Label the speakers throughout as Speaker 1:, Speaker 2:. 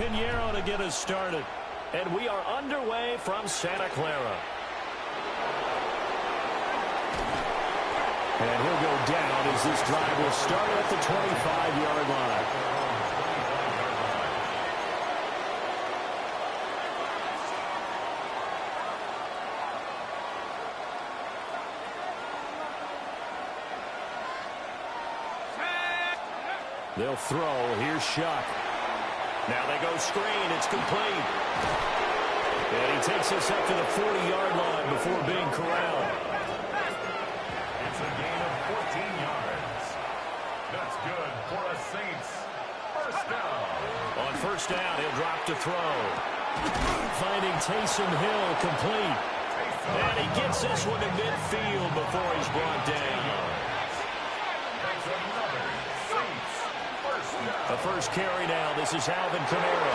Speaker 1: Pinheiro to get us started. And we are underway from Santa Clara. And he'll go down as this drive will start at the 25-yard line. They'll throw. Here's Shuck. Now they go screen. It's complete. And he takes us up to the 40-yard line before being corralled.
Speaker 2: It's a gain of 14 yards. That's good for the Saints. First down.
Speaker 1: On first down, he'll drop to throw. Finding Taysom Hill complete. And he gets this one to midfield before he's brought down.
Speaker 2: That's another Saints first down.
Speaker 1: The first carry now. This is Alvin Kamara.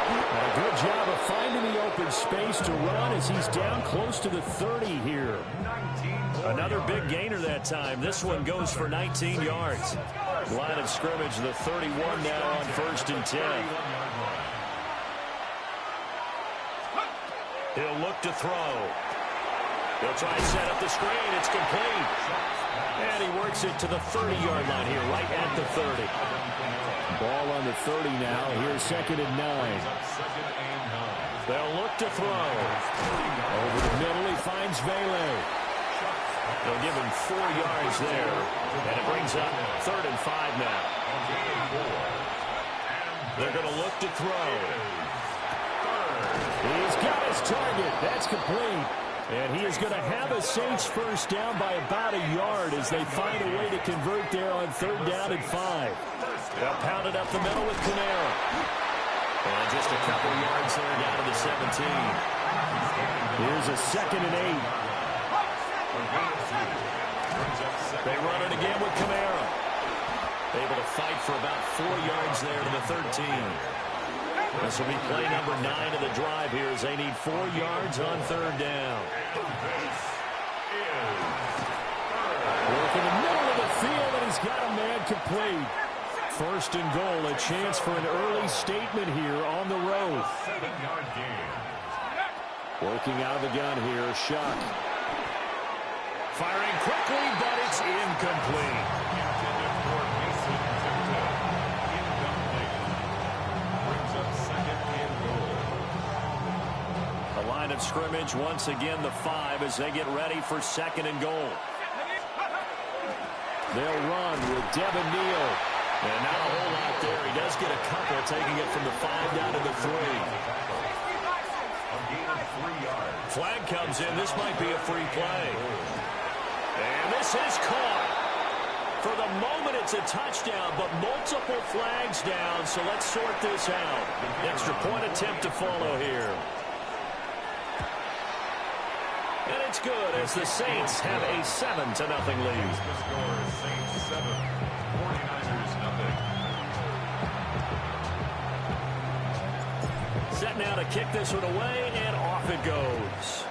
Speaker 1: And a good job of finding the open space to run as he's down close to the 30 here. Another big gainer that time. This one goes for 19 yards. Line of scrimmage, the 31 now on first and 10. He'll look to throw. He'll try to set up the screen. It's complete. And he works it to the 30-yard line here, right at the 30. Ball on the 30 now. Here's second and 9. They'll look to throw. Over the middle, he finds Vele. They'll give him 4 yards there. And it brings up third and 5 now. They're going to look to throw. He's got his target. That's complete. And he is going to have a Saints first down by about a yard as they find a way to convert there on third down and 5. They'll pound it up the middle with Kamara. And just a couple yards there down to the 17. Here's a second and 8. They run it again with Kamara. Able to fight for about 4 yards there to the 13. This will be play number 9 of the drive here as they need 4 yards on third down. Work in the middle of the field, and he's got a man complete. First and goal, a chance for an early statement here on the road.
Speaker 2: 7-yard gain.
Speaker 1: Working out of the gun here, Shuck. Firing quickly, but it's incomplete. Line of scrimmage once again the 5 as they get ready for second and goal. They'll run with Devin Neal. And not a whole lot there. He does get a couple, taking it from the 5 down to the 3. Flag comes in. This might be a free play. And this is caught. For the moment, it's a touchdown, but multiple flags down, so let's sort this out. Extra point attempt to follow here. And it's good as the Saints have a 7-0 lead.
Speaker 2: Saints 7, 49ers nothing.
Speaker 1: Set now to kick this one away, and off it goes.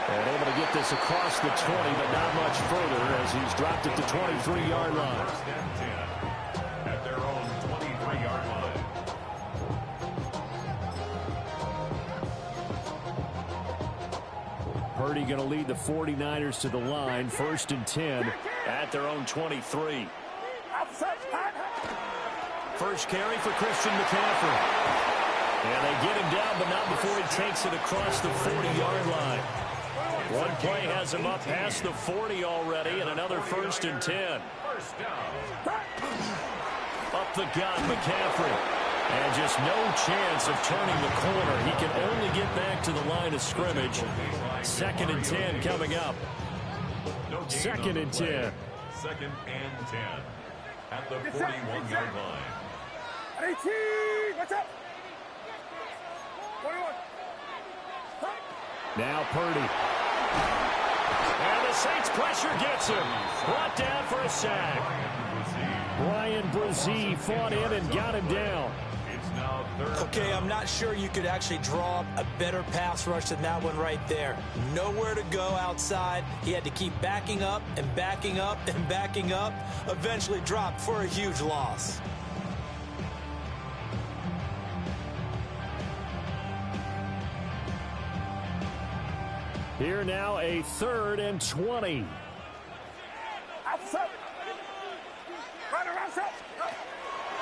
Speaker 1: And able to get this across the 20, but not much further as he's dropped it to 23-yard line.
Speaker 2: At their own 23-yard line.
Speaker 1: Purdy going to lead the 49ers to the line. First and 10 at their own 23. First carry for Christian McCaffrey. And they get him down, but not before he takes it across the 40-yard line. One play has him up past the 40 already, and another first and 10.
Speaker 2: First down.
Speaker 1: Up the gut, McCaffrey. And just no chance of turning the corner. He can only get back to the line of scrimmage. Second and 10 coming up. Second and 10.
Speaker 2: Second and 10 at the 41-yard line.
Speaker 3: 18, what's up? 21.
Speaker 1: Now Purdy. And the Saints pressure gets him. Brought down for a sack. Brian Brzee fought in and got him down.
Speaker 2: It's now
Speaker 4: Okay, I'm not sure you could actually draw up a better pass rush than that one right there. Nowhere to go outside. He had to keep backing up and backing up and backing up. Eventually dropped for a huge loss.
Speaker 1: Here now, a 3rd and 20.
Speaker 3: Outside. Right around, set.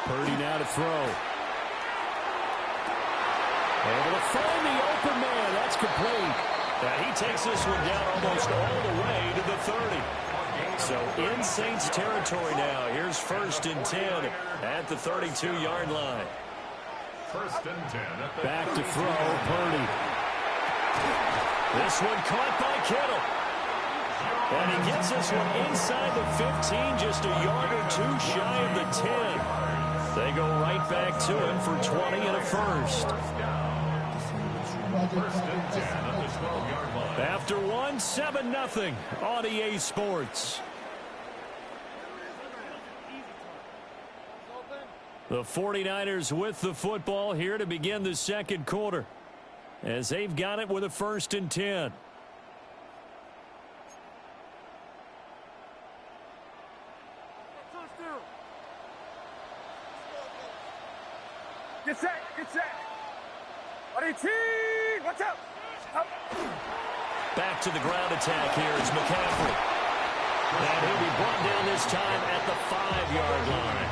Speaker 1: Purdy now to throw. Able to find the open man. That's complete. And he takes this one down almost all the way to the 30. So in Saints territory now. Here's 1st and 10 at the 32-yard line.
Speaker 2: 1st and 10.
Speaker 1: Back to throw, Purdy. This one caught by Kittle. And he gets this one inside the 15, just a yard or two shy of the 10. They go right back to him for 20 and a 1st.
Speaker 2: 1st and 10 at the 12-yard line.
Speaker 1: After one, 7-0 on EA Sports. The 49ers with the football here to begin the 2nd quarter, as they've got it with a 1st and 10.
Speaker 3: Get set, get set. 18, watch out. Up.
Speaker 1: Back to the ground attack here is McCaffrey. And he'll be brought down this time at the 5-yard line.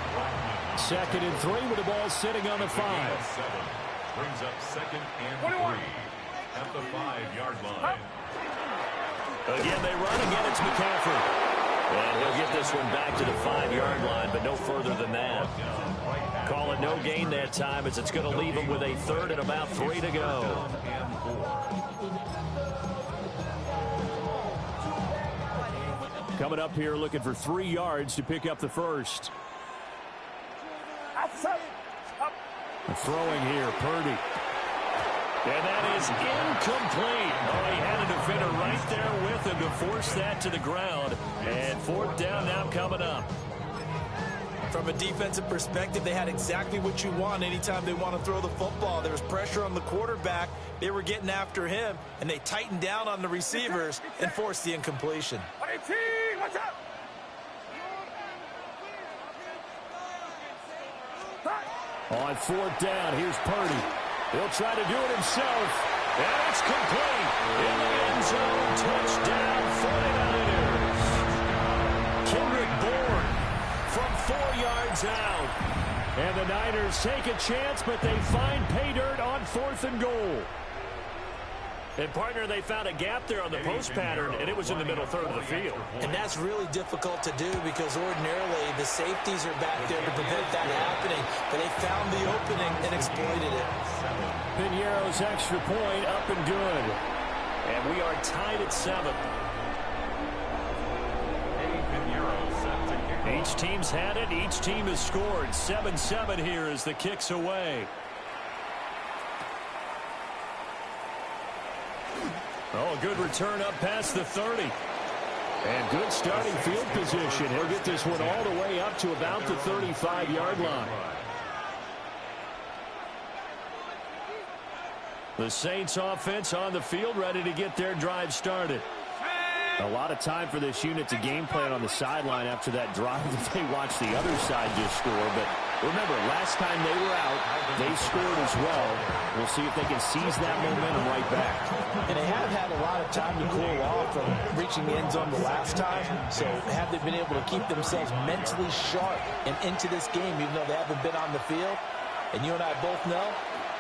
Speaker 1: 2nd and 3 with the ball sitting on the 5.
Speaker 2: Brings up 2nd and 3 at the 5-yard line.
Speaker 1: Again, they run. Again, it's McCaffrey. And he'll get this one back to the 5-yard line, but no further than that. Call it no gain that time, as it's going to leave him with a 3rd and about 3 to go. Coming up here looking for 3 yards to pick up the 1st.
Speaker 3: Outside. Up.
Speaker 1: Throwing here, Purdy. And that is incomplete. Oh, he had a defender right there with him to force that to the ground. And 4th down now coming up.
Speaker 4: From a defensive perspective, they had exactly what you want anytime they want to throw the football. There was pressure on the quarterback. They were getting after him, and they tightened down on the receivers and forced the incompletion.
Speaker 3: 18, watch out.
Speaker 1: On 4th down, here's Purdy. He'll try to do it himself. And it's complete. In the end zone, touchdown 49ers. Kendrick Bourne from 4 yards out. And the Niners take a chance, but they find pay dirt on 4th and goal. And, partner, they found a gap there on the post pattern, and it was in the middle 3rd of the field.
Speaker 4: And that's really difficult to do because ordinarily the safeties are back there to prevent that happening. But they found the opening and exploited it.
Speaker 1: Piñeiro's extra point up and good. And we are tied at 7. Each team's had it. Each team has scored. 7-7 here as the kick's away. Oh, a good return up past the 30. And good starting field position. He'll get this one all the way up to about the 35-yard line. The Saints offense on the field, ready to get their drive started. A lot of time for this unit to game plan on the sideline after that drive that they watched the other side just score. But remember, last time they were out, they scored as well. We'll see if they can seize that momentum right back.
Speaker 4: And they have had a lot of time to cool off from reaching the end zone the last time. So have they been able to keep themselves mentally sharp and into this game, even though they haven't been on the field? And you and I both know,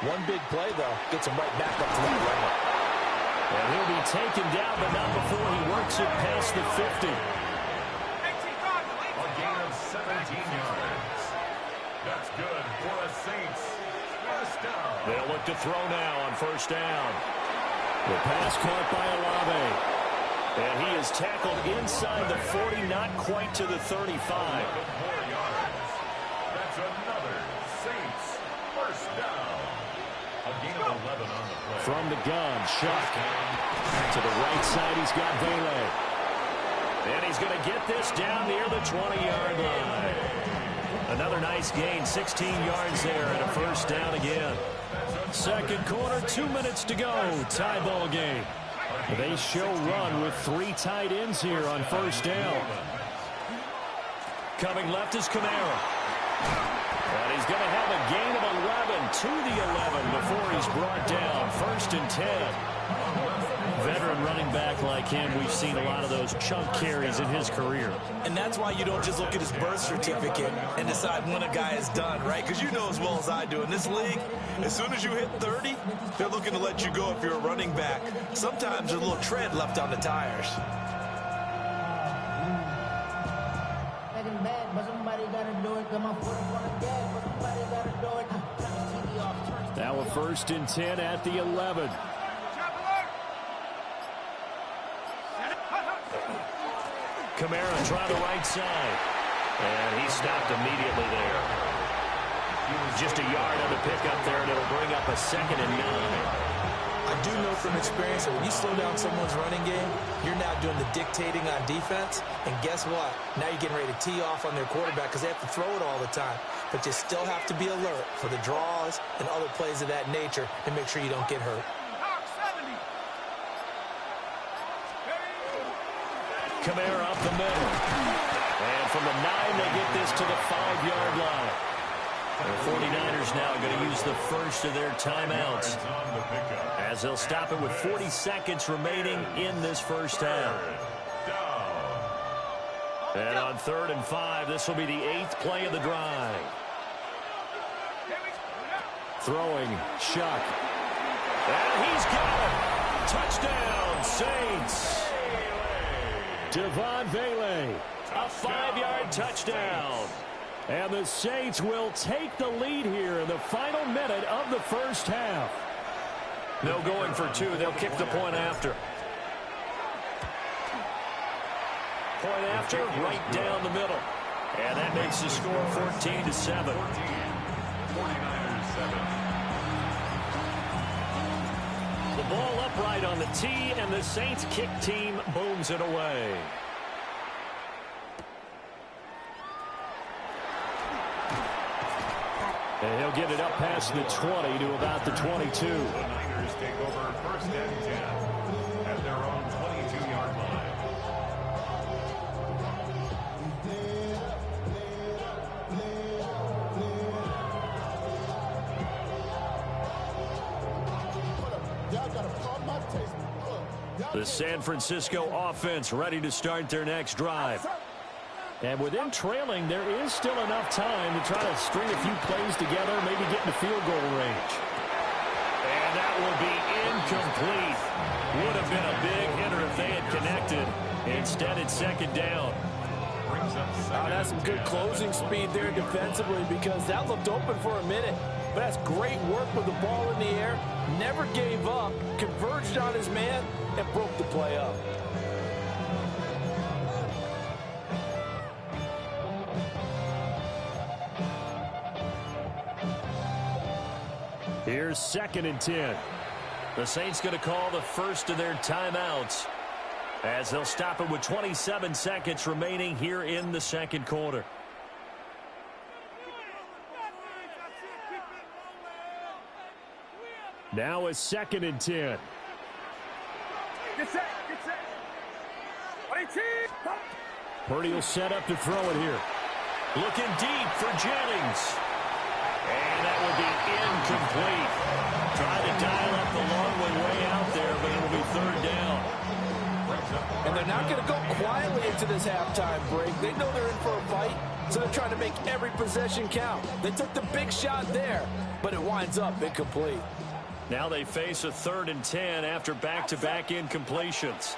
Speaker 4: one big play, though, gets them right back up to that level.
Speaker 1: And he'll be taken down, but not before he works it past the 50.
Speaker 2: A gain of 17 yards. That's good for the Saints. First down.
Speaker 1: They'll look to throw now on 1st down. The pass caught by Olave. And he is tackled inside the 40, not quite to the 35.
Speaker 2: 4 yards. That's another Saints first down. A gain of 11 on the play.
Speaker 1: From the gun, Shuck. To the right side, he's got Bailey. And he's going to get this down near the 20-yard line. Another nice gain, 16 yards there, and a first down again. Second quarter, 2 minutes to go. Tie ball game. They show run with 3 tight ends here on first down. Coming left is Kamara. And he's going to have a gain of 11 to the 11 before he's brought down. First and 10. Veteran running back like him, we've seen a lot of those chunk carries in his career.
Speaker 4: And that's why you don't just look at his birth certificate and decide when a guy is done, right? Because you know as well as I do, in this league, as soon as you hit 30, they're looking to let you go if you're a running back. Sometimes there's a little tread left on the tires.
Speaker 1: Now a first and 10 at the 11. Kamara try the right side. And he stopped immediately there. Just a yard on the pickup there, and it'll bring up a 2nd and 9.
Speaker 4: I do know from experience that when you slow down someone's running game, you're now doing the dictating on defense. And guess what? Now you're getting ready to tee off on their quarterback because they have to throw it all the time. But you still have to be alert for the draws and other plays of that nature and make sure you don't get hurt.
Speaker 1: Kamara up the middle. And from the 9, they get this to the 5-yard line. The 49ers now going to use the first of their timeouts as they'll stop it with 40 seconds remaining in this first half. And on 3rd and 5, this will be the 8th play of the drive. Throwing, Shuck. And he's got it. Touchdown, Saints. Devon Vele, a 5-yard touchdown. And the Saints will take the lead here in the final minute of the first half. No going for 2. They'll kick the point after. Point after, right down the middle. And that makes the score 14-7.
Speaker 2: 49ers 7.
Speaker 1: The ball upright on the tee, and the Saints kick team booms it away. And he'll get it up past the 20 to about the 22.
Speaker 2: The Niners take over 1st and 10 at their own 22-yard line.
Speaker 1: The San Francisco offense ready to start their next drive. And with them trailing, there is still enough time to try to string a few plays together, maybe get into field goal range. And that will be incomplete. Would have been a big hitter if they had connected. Instead, it's 2nd down.
Speaker 4: Oh, that's some good closing speed there defensively because that looked open for a minute. But that's great work with the ball in the air. Never gave up, converged on his man, and broke the play up.
Speaker 1: Here's 2nd and 10. The Saints going to call the first of their timeouts as they'll stop it with 27 seconds remaining here in the second quarter. Now it's 2nd and 10.
Speaker 3: Get set, get set. 22.
Speaker 1: Purdy will set up to throw it here. Looking deep for Jennings. And that will be incomplete. Trying to dial up the long way out there, but it will be 3rd down.
Speaker 4: And they're not going to go quietly into this halftime break. They know they're in for a fight, so they're trying to make every possession count. They took the big shot there, but it winds up incomplete.
Speaker 1: Now they face a 3rd and 10 after back-to-back incompletions.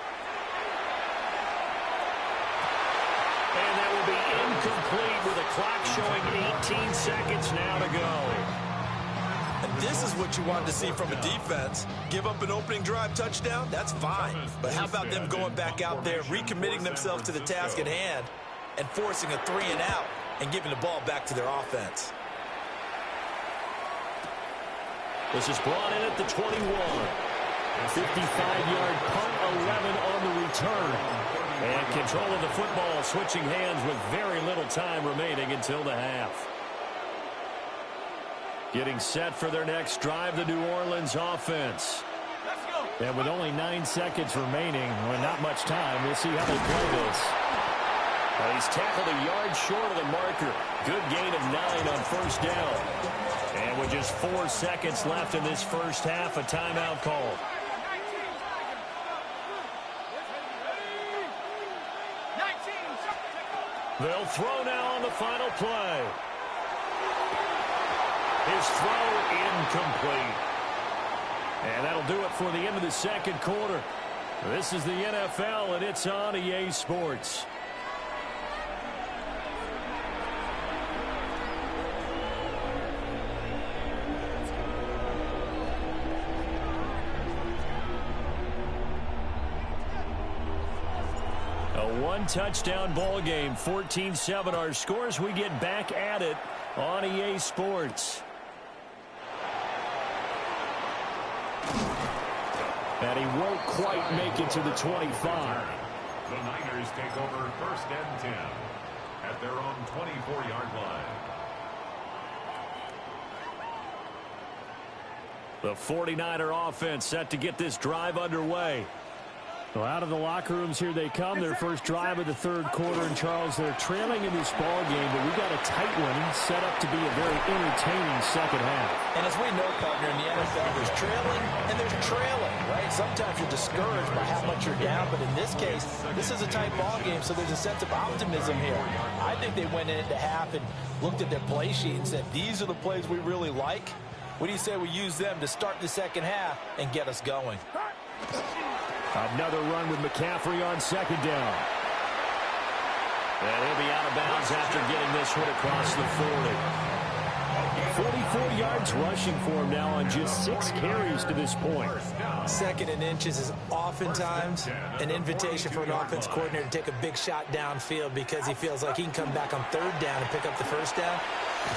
Speaker 1: And that will be incomplete with a clock showing 18 seconds now to go.
Speaker 4: And this is what you wanted to see from a defense. Give up an opening drive touchdown, that's fine. But how about them going back out there, recommitting themselves to the task at hand, and forcing a 3 and out, and giving the ball back to their offense.
Speaker 1: This is brought in at the 21. 55-yard punt, 11 on the return. And control of the football, switching hands with very little time remaining until the half. Getting set for their next drive, the New Orleans offense. And with only 9 seconds remaining, well, not much time, we'll see how they play this. He's tackled a yard short of the marker. Good gain of 9 on first down. And with just 4 seconds left in this first half, a timeout call. They'll throw now on the final play. His throw incomplete. And that'll do it for the end of the second quarter. This is the NFL, and it's on EA Sports. A one-touchdown ball game, 14-7 our scores. We get back at it on EA Sports. And he won't quite make it to the 25.
Speaker 2: The Niners take over first and 10 at their own 24-yard line.
Speaker 1: The 49er offense set to get this drive underway. Well, out of the locker rooms here they come. Their first drive of the third quarter. And, Charles, they're trailing in this ball game, but we got a tight one set up to be a very entertaining second half.
Speaker 4: And as we know, partner, in the NFL, there's trailing and there's trailing, right? Sometimes you're discouraged by how much you're down, but in this case, this is a tight ball game, so there's a sense of optimism here. I think they went into half and looked at their play sheet and said, these are the plays we really like. What do you say we use them to start the second half and get us going?
Speaker 1: Another run with McCaffrey on second down. And he'll be out of bounds after getting this one across the 40. 44 yards rushing for him now on just 6 carries to this point.
Speaker 4: Second and inches is oftentimes an invitation for an offense coordinator to take a big shot downfield because he feels like he can come back on third down and pick up the first down.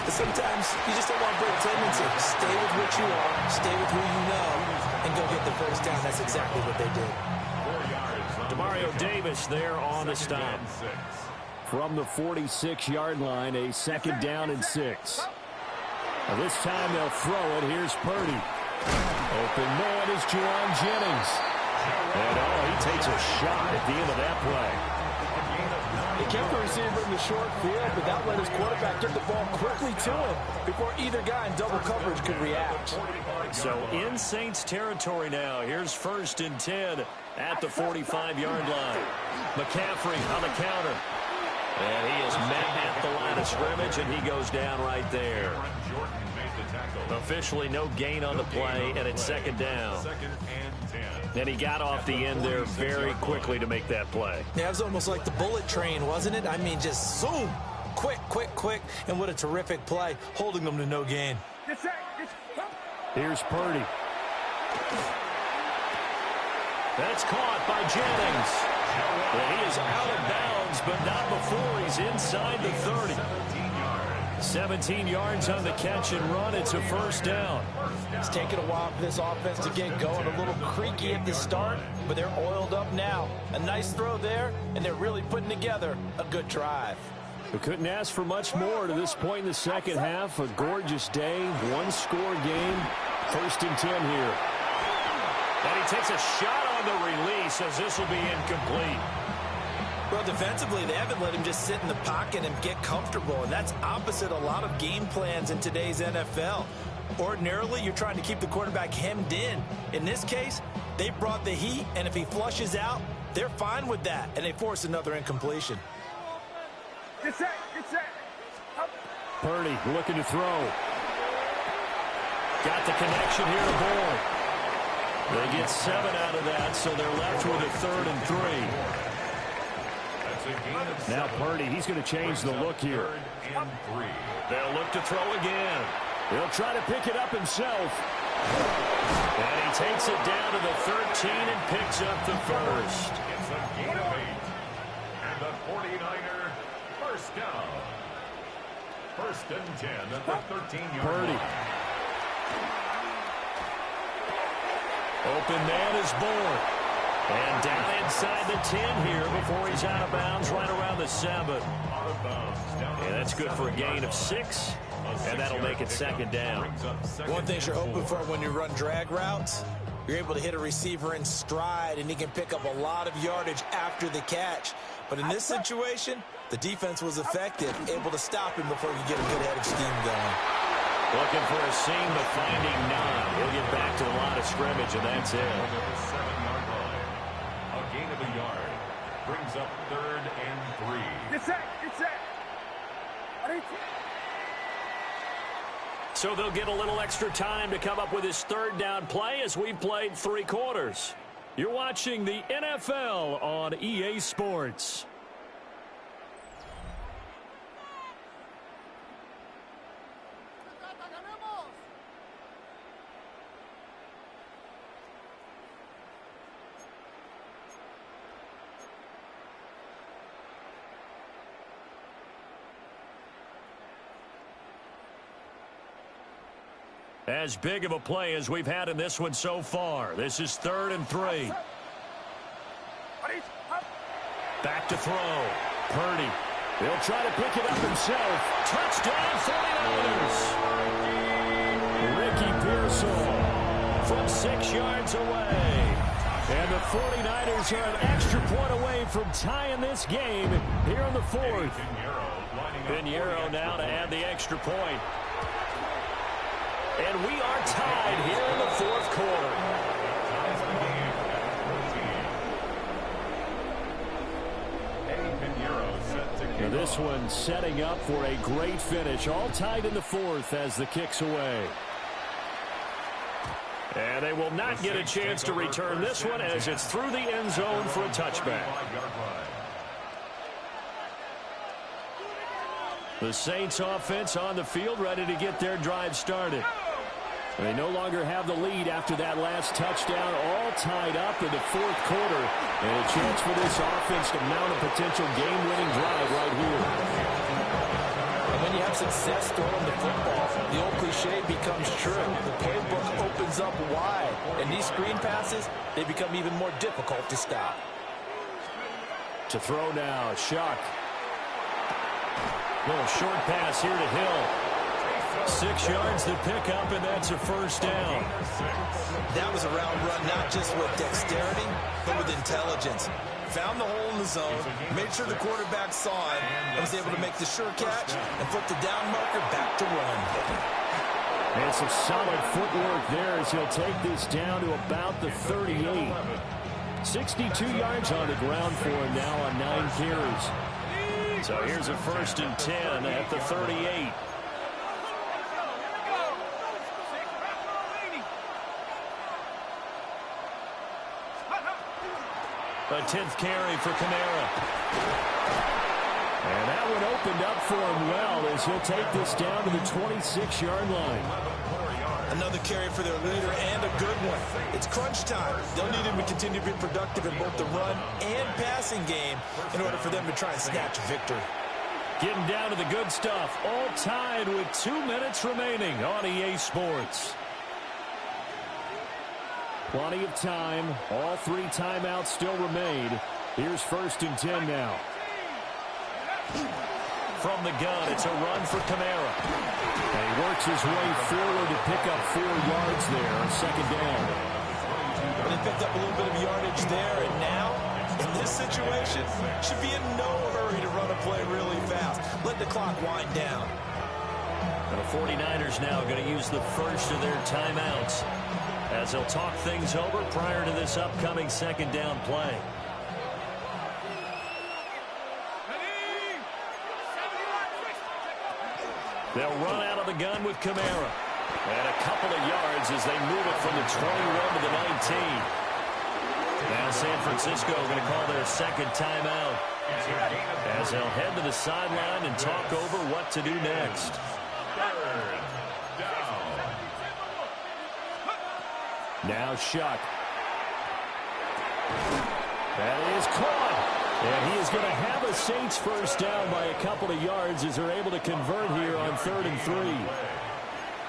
Speaker 4: But sometimes you just don't want to break tendency. Stay with what you are, stay with who you know, and go get the first down. That's exactly what they did.
Speaker 1: Demario Davis there on the stop. From the 46-yard line, a second down and 6. Now this time they'll throw it. Here's Purdy. Open man is Juwan Jennings. And he takes a shot at the end of that play.
Speaker 4: He kept the receiver in the short field, but that let his quarterback get the ball quickly to him before either guy in double coverage could react.
Speaker 1: So in Saints territory now. Here's first and 10 at the 45-yard line. McCaffrey on the counter. And he is met at the line of scrimmage, and he goes down right there. Officially no gain on the play, and it's second down. And he got off the end there very quickly to make that play.
Speaker 4: Yeah, it was almost like the bullet train, wasn't it? I mean, just zoom, quick, quick, quick, and what a terrific play, holding them to no gain.
Speaker 1: Here's Purdy. That's caught by Jennings. And he is out of bounds, but not before he's inside the 30. 17 yards on the catch and run. It's a first down.
Speaker 4: It's taken a while for this offense to get going. A little creaky at the start, but they're oiled up now. A nice throw there, and they're really putting together a good drive.
Speaker 1: We couldn't ask for much more to this point in the second half. A gorgeous day, one-score game. First and 10 here. And he takes a shot on the release as this will be incomplete.
Speaker 4: Well, defensively, they haven't let him just sit in the pocket and get comfortable, and that's opposite a lot of game plans in today's NFL. Ordinarily, you're trying to keep the quarterback hemmed in. In this case, they brought the heat, and if he flushes out, they're fine with that, and they force another incompletion.
Speaker 3: Get set, get set. Up.
Speaker 1: Purdy looking to throw. Got the connection here to Boyd. They get 7 out of that, so they're left with a 3rd and 3. Now Purdy, he's going to change the look here. They'll look to throw again. He'll try to pick it up himself. And he takes it down to the 13 and picks up the first.
Speaker 2: It's a gain of 8. And the 49er first down. First and 10 at the 13-yard
Speaker 1: Purdy.
Speaker 2: line.
Speaker 1: Open man is Boyd. And down inside the 10 here before he's out of bounds right around the 7. And that's good for a gain of 6. And that'll make it second down.
Speaker 4: One thing you're hoping for when you run drag routes, you're able to hit a receiver in stride, and he can pick up a lot of yardage after the catch. But in this situation, the defense was effective, able to stop him before he could get a good head of steam going.
Speaker 1: Looking for a seam, but finding none. He'll get back to the line of scrimmage, and that's it.
Speaker 2: A gain of a yard brings up 3rd and 3.
Speaker 3: Get set. Get set.
Speaker 1: So they'll get a little extra time to come up with his 3rd down play as we've played 3 quarters. You're watching the NFL on EA Sports. As big of a play as we've had in this one so far. This is 3rd and 3. Back to throw. Purdy. He'll try to pick it up himself. Touchdown 49ers. Ricky Pearsall from 6 yards away. And the 49ers are an extra point away from tying this game here in the 4th. Pinheiro now to add the extra point. And we are tied here in the 4th quarter. Now this one setting up for a great finish. All tied in the 4th as the kick's away. And they will not get a chance to return this one as it's through the end zone for a touchback. The Saints offense on the field ready to get their drive started. They no longer have the lead after that last touchdown, all tied up in the 4th quarter. And a chance for this offense to mount a potential game-winning drive right here.
Speaker 4: And when you have success throwing the football, the old cliche becomes true. The playbook opens up wide. And these screen passes, they become even more difficult to stop.
Speaker 1: To throw now, Shuck. Little short pass here to Hill. 6 yards to pick up, and that's a 1st down.
Speaker 4: That was a route run, not just with dexterity, but with intelligence. Found the hole in the zone, made sure the quarterback saw it, and was able to make the sure catch and flip the down marker back to run.
Speaker 1: And some solid footwork there as he'll take this down to about the 38. 62 yards on the ground for him now on 9 carries. So here's a 1st and 10 at the 38. A 10th carry for Kamara. And that one opened up for him well as he'll take this down to the 26-yard line.
Speaker 4: Another carry for their leader and a good one. It's crunch time. They'll need him to continue to be productive in both the run and passing game in order for them to try and snatch victory.
Speaker 1: Getting down to the good stuff. All tied with 2 minutes remaining on EA Sports. Plenty of time. All 3 timeouts still remain. Here's 1st and 10 now. From the gun, it's a run for Kamara. And he works his way forward to pick up 4 yards there on 2nd down.
Speaker 4: But he picked up a little bit of yardage there, and now, in this situation, should be in no hurry to run a play really fast. Let the clock wind down.
Speaker 1: And the 49ers now going to use the first of their timeouts as they'll talk things over prior to this upcoming 2nd down play. They'll run out of the gun with Kamara. And a couple of yards as they move it from the 21 to the 19. Now San Francisco going to call their 2nd timeout as they'll head to the sideline and talk over what to do next. Now Shuck. That is caught. And he is going to have a Saints 1st down by a couple of yards as they're able to convert here on 3rd and 3.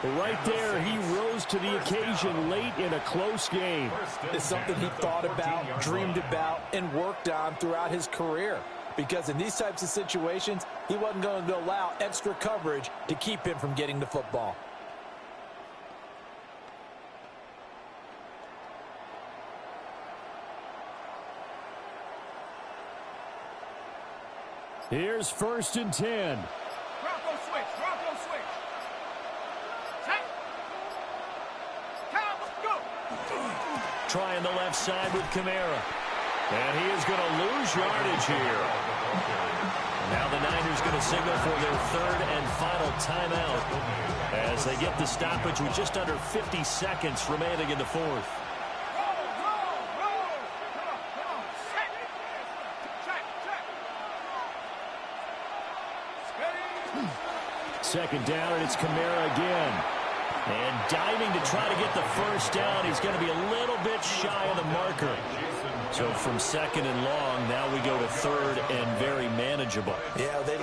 Speaker 1: Right there, he rose to the occasion late in a close game.
Speaker 4: It's something he thought about, dreamed about, and worked on throughout his career. Because in these types of situations, he wasn't going to allow extra coverage to keep him from getting the football.
Speaker 1: Here's 1st and 10.
Speaker 3: Bronco switch. Bronco switch. Set. Count. Go.
Speaker 1: Trying the left side with Kamara. And he is going to lose yardage here. Now the Niners going to signal for their 3rd and final timeout as they get the stoppage with just under 50 seconds remaining in the 4th. Second down, and it's Kamara again. And diving to try to get the 1st down. He's going to be a little bit shy of the marker. So from 2nd and long, now we go to 3rd and very manageable.
Speaker 4: Yeah, they